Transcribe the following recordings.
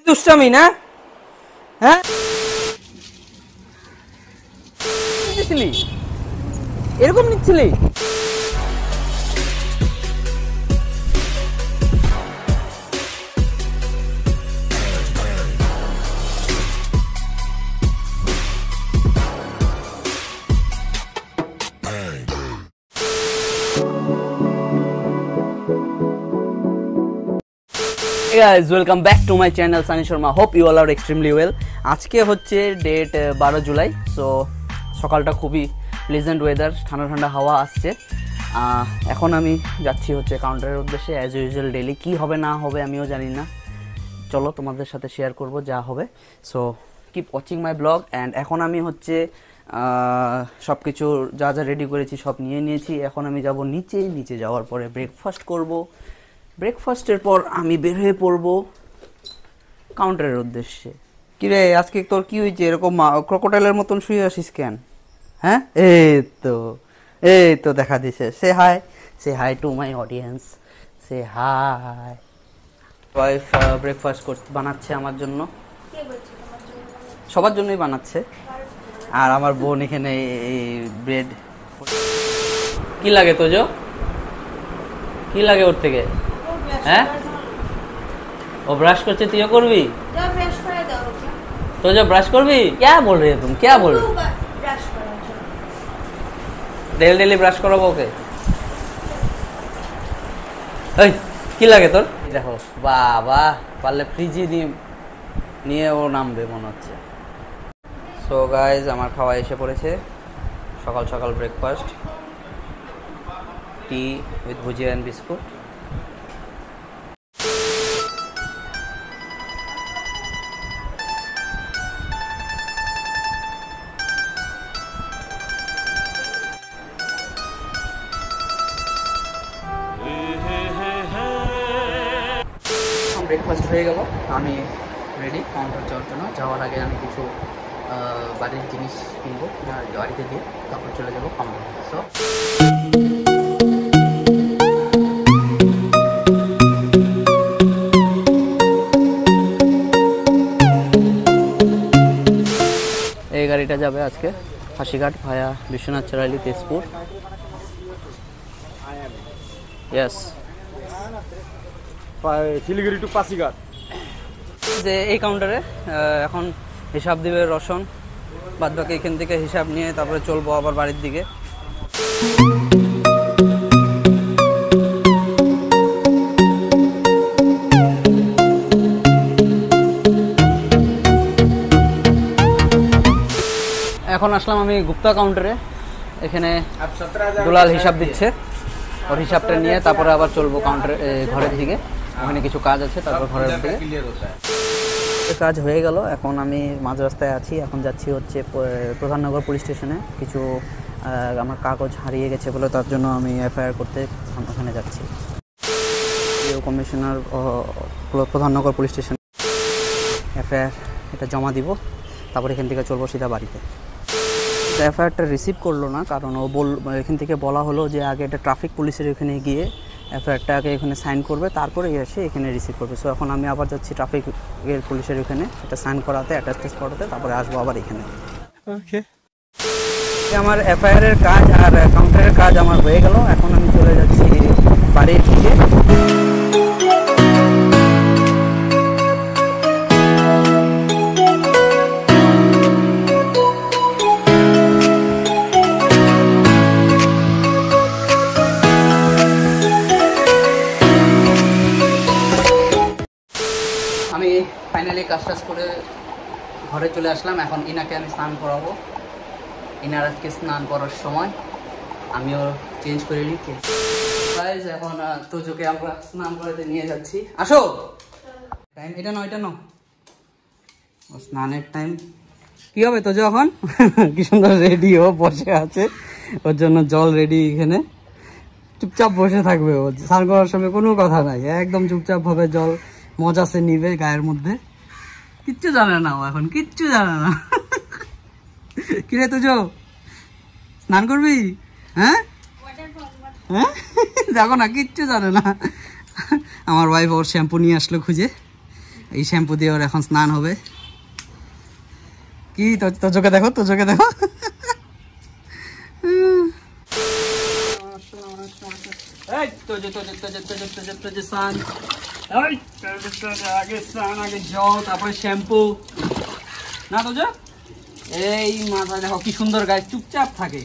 দুষ্টামি না? হ্যাঁ নিচ্ছিলি, এরকম নিচ্ছিলি? Guys, welcome back to my channel Sunny Sharma. Hope you all are extremely well. আজকে হচ্ছে ডেট 12 জুলাই। সো সকালটা খুবই প্লেজেন্ট ওয়েদার, ঠান্ডা ঠান্ডা হাওয়া আসছে। এখন আমি যাচ্ছি হচ্ছে কাউন্টারের উদ্দেশ্যে। অ্যাজ ইউজুয়াল ডেলি কী হবে না হবে আমিও জানি না, চলো তোমাদের সাথে শেয়ার করব যা হবে। So keep watching my blog. And এখন আমি হচ্ছে সব কিছু যা যা রেডি করেছি সব নিয়ে নিয়েছি। এখন আমি যাব নিচে যাওয়ার পরে ব্রেকফাস্ট করব। ব্রেকফাস্টের পর আমি বের হয়ে পড়বো কাউন্টারের উদ্দেশ্যে। কিরে আজকে তোর কি হয়েছে, এরকম ক্রোকোডাইলের মতন শুয়ে আসিস কেন? হ্যাঁ এই তো দেখা দিছে। Say hi to my audience, say hi. Wife breakfast বানাচ্ছে আমার জন্য, সবার জন্যই বানাচ্ছে। আর আমার বোন এখানে এই ব্রেড। কি লাগে তোজো, কি লাগে ওর থেকে? হ্যাঁ ও ব্রাশ করছে, তুইও করবি? तो जो ब्रश कर भी क्या बोल रही है तुम, क्या बोल रही? डेली ब्रश करो ओके। কি লাগে তোর? দেখো বাবা, পারলে ফ্রিজে নিয়ে ও নামবে মনে হচ্ছে। সো গাইজ আমার খাওয়া এসে পড়েছে। সকাল সকাল breakfast, T with bhujia and biscuit. Breakfast হয়ে গেল, আমি রেডি কাউন্টার যাওয়ার জন্য। যাওয়ার আগে আমি কিছু বাড়ির জিনিস কিনবো গাড়িতে দিয়ে, তারপর চলে যাবো কাউন্টার। সো এই গাড়িটা যাবে আজকে Pasighat via Biswanath Chariali Tezpur. Yes, Siliguri to Pasighat. যে এই কাউন্টারে এখন হিসাব দিবে রসন, বাদ বাকি এখান থেকে হিসাব নিয়ে তারপরে চলবো আবার বাড়ির দিকে। এখন আসলাম আমি গুপ্তা কাউন্টারে। এখানে দুলাল হিসাব দিচ্ছে, ওর হিসাবটা নিয়ে তারপরে আবার চলবো কাউন্টারে ঘরের দিকে। ওখানে কিছু কাজ আছে, তারপর ঘরের দিকে কাজ হয়ে গেল। এখন আমি মাঝ রাস্তায় আছি, এখন যাচ্ছি হচ্ছে প্রধাননগর পুলিশ স্টেশনে। কিছু আমার কাগজ হারিয়ে গেছে বলে তার জন্য আমি এফআইআর করতে ওখানে যাচ্ছি। Commissioner Pradhan Nagar police station FIR এটা জমা দিব, তারপর এখান থেকে চলবো সিধা বাড়িতে। এফআইআরটা রিসিভ করলো না, কারণ ও এখান থেকে বলা হলো যে আগে এটা ট্রাফিক পুলিশের এখানে গিয়ে এফআইআরটাকে এখানে সাইন করবে, তারপরে এসে এখানে রিসিভ করবে। সো এখন আমি আবার যাচ্ছি ট্রাফিকের পুলিশের এখানে এটা সাইন করাতে, অ্যাটাস্টেজ করাতে, তারপরে আসবো আবার এখানে। ওকে, আমার এফআইআরের কাজ আর কাউন্টারের কাজ আমার হয়ে গেল। এখন আমি চলে যাচ্ছি বাড়ির দিকে। আমি ফাইনালি কাজ করে ঘরে চলে আসলাম। এখন ইনাকে আমি স্নান করাবো। ইনার আজকে স্নান করার সময়, আমিও চেঞ্জ করে নিচ্ছি। এখন তোজোকে আমরা স্নান করাতে নিয়ে যাচ্ছি। আসো, টাইম এটা নাও স্নানের টাইম। কি হবে তোজো এখন? কি সুন্দর রেডি ও বসে আছে, ওর জন্য জল রেডি। এখানে চুপচাপ বসে থাকবে ও, স্নান করার সময় কোনো কথা নাই, একদম চুপচাপ ভাবে জল মজা সে নিবে গায়ের মধ্যে। কিচ্ছু জানে না ও, এখন কিচ্ছু জানে না। কিরে তুজো স্নান করবি? হ্যাঁ দেখো না, কিচ্ছু জানে না। আমার ওয়াইফ ওর শ্যাম্পু নিয়ে আসলো খুঁজে, এই শ্যাম্পু দিয়ে ওর এখন স্নান হবে। কি তোর চোখে দেখো, তোর চোখে দেখো। তারপরে শ্যাম্পু না তো এই মাথা দেখো কি সুন্দর গায়ে চুপচাপ থাকে,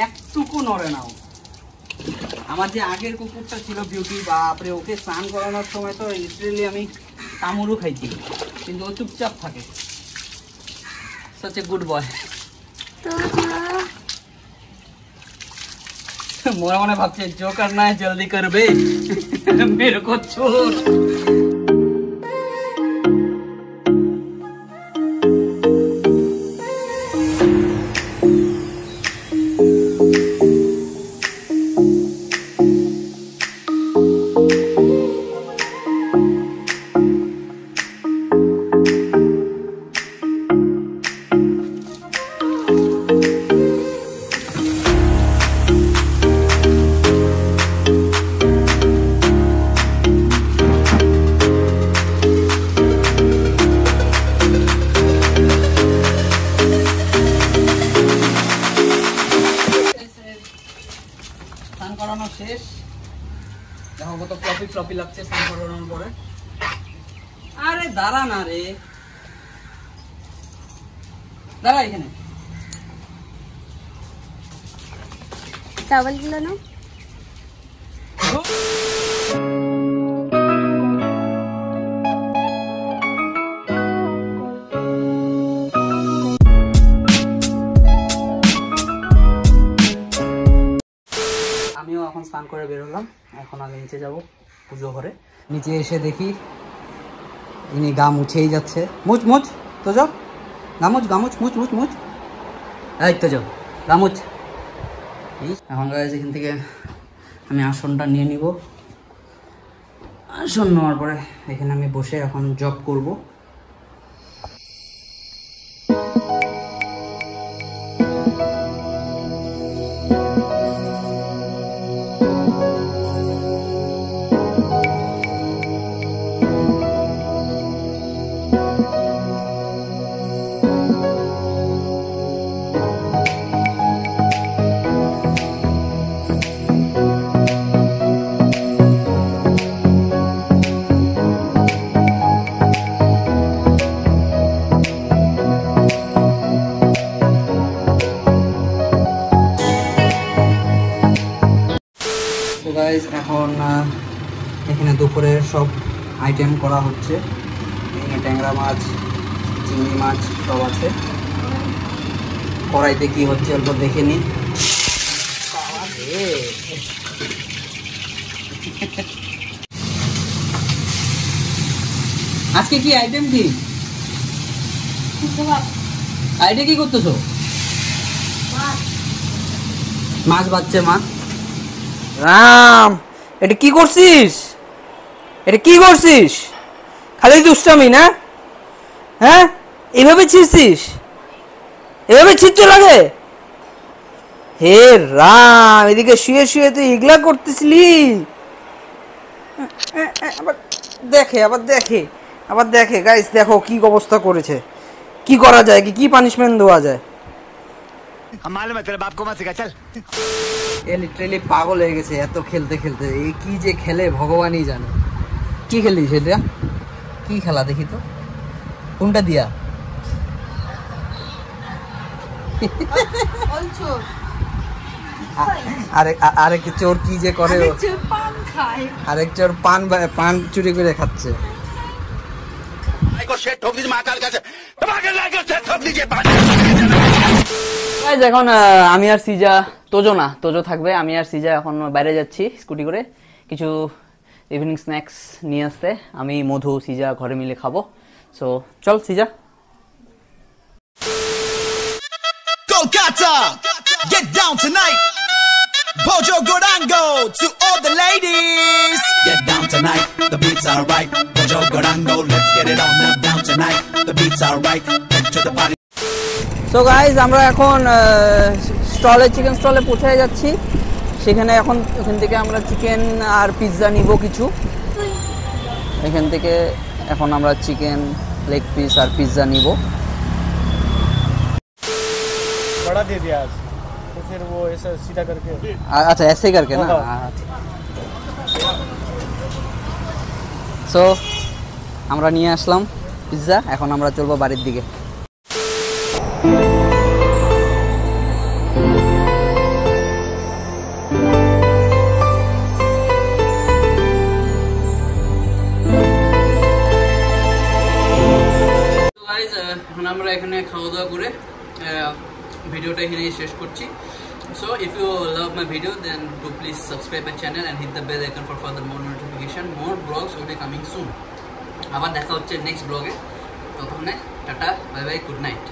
একটুকু নড়ে নাও। আমার যে আগের কুকুরটা ছিল বিউটি, বাপরে ওকে স্নান করানোর সময় তো লিটারালি আমি কামড়ও খাইছি, কিন্তু ও চুপচাপ থাকে। such a good boy। मोरा मने भाबছে जो करना है जल्दी कर बे। मेरे को छोड़। স্নান করানো শেষ, দেখো কত ফ্লপি ফ্লপি লাগছে স্নান করানোর পরে। আরে দাঁড়া না রে, দাঁড়া এখানে। টাওয়াল গুলো নাও। আমিও এখন স্নান করে বেরোলাম, এখন আমি নিচে যাব পুজো ঘরে। নিচে এসে দেখি ইনি গা মুছেই যাচ্ছে। মুছ মুছ তো যাও, গামুছ গামুছ মুছ মুছ মুছ, এই তো যাও গামুছ। এখন গাইজ এখান থেকে আমি আসনটা নিয়ে নিব। আসন নেওয়ার পরে এখানে আমি বসে এখন জব করব। এখন এখানে দুপুরের সব আইটেম করা হচ্ছে। এখানে ট্যাংরা মাছ, চিংড়ি মাছ সব আছে। কড়াইতে কি হচ্ছে অল্প দেখে নিই। আজকে কি আইটেম কি? আইটে কি করতেছো? মাছ বাচ্ছে মা। রাম, এটা কি করছিস? এটা কি করছিস? খালি দুষ্টামি না? হ্যাঁ, এভাবে ছিঁড়ছিস? এভাবে ছিঁড়তে লাগে? হে রাম, এদিকে শুয়ে শুয়ে তুই এগুলা করতেছিলি? আবার দেখে আবার দেখে আবার দেখে গাইস, দেখো কি অবস্থা করেছে। কি করা যায়, কি পানিশমেন্ট দেওয়া যায়? এ লিটারালি পাগল হয়ে গেছে এত খেলতে খেলতে। এই কি যে খেলে ভগবানই জানে। কি খেলিস এটা? কি খেলা দেখি তো, কোনটা দিয়া? আরেক চোর কি যে করে, আরেক চোর পান চুরি করে খাচ্ছে। এখন আমি আর সিজা, তোজো থাকবে, আমি আর সিজা এখন বাইরে যাচ্ছি স্কুটি করে কিছু ইভিনিং স্ন্যাক্স নিয়ে আসতে। আমি মধু সিজা ঘরে মিলে খাবো। সো চল সিজা। Kolkata, get down tonight. Bojo Gorango to all the ladies. Get down tonight, the beats are right. Bojo Gorango, let's get it on now. Down tonight, the beats are right. Head to the party. So guys আমরা এখন chicken স্টলে পৌঁছে যাচ্ছি। সেখানে এখান থেকে আমরা chicken আর pizza নিব কিছু। এখান থেকে এখন আমরা চিকেন লেগ পিস আর পিৎজা নিব। बड़ा दे दिया आज तो फिर वो ऐसा सीधा करके अच्छा ऐसे ही करके ना। সো আমরা নিয়ে আসলাম পিৎজা, এখন আমরা চলবো বাড়ির দিকে। এখন আমরা এখানে খাওয়া দাওয়া করে ভিডিওটা এখানেই শেষ করছি। So if you love my video then do please subscribe my channel and hit the bell icon for further more notification. More blogs will be coming soon. আবার দেখা হচ্ছে নেক্সট ব্লগে। ততক্ষণে tata, bye bye, good night.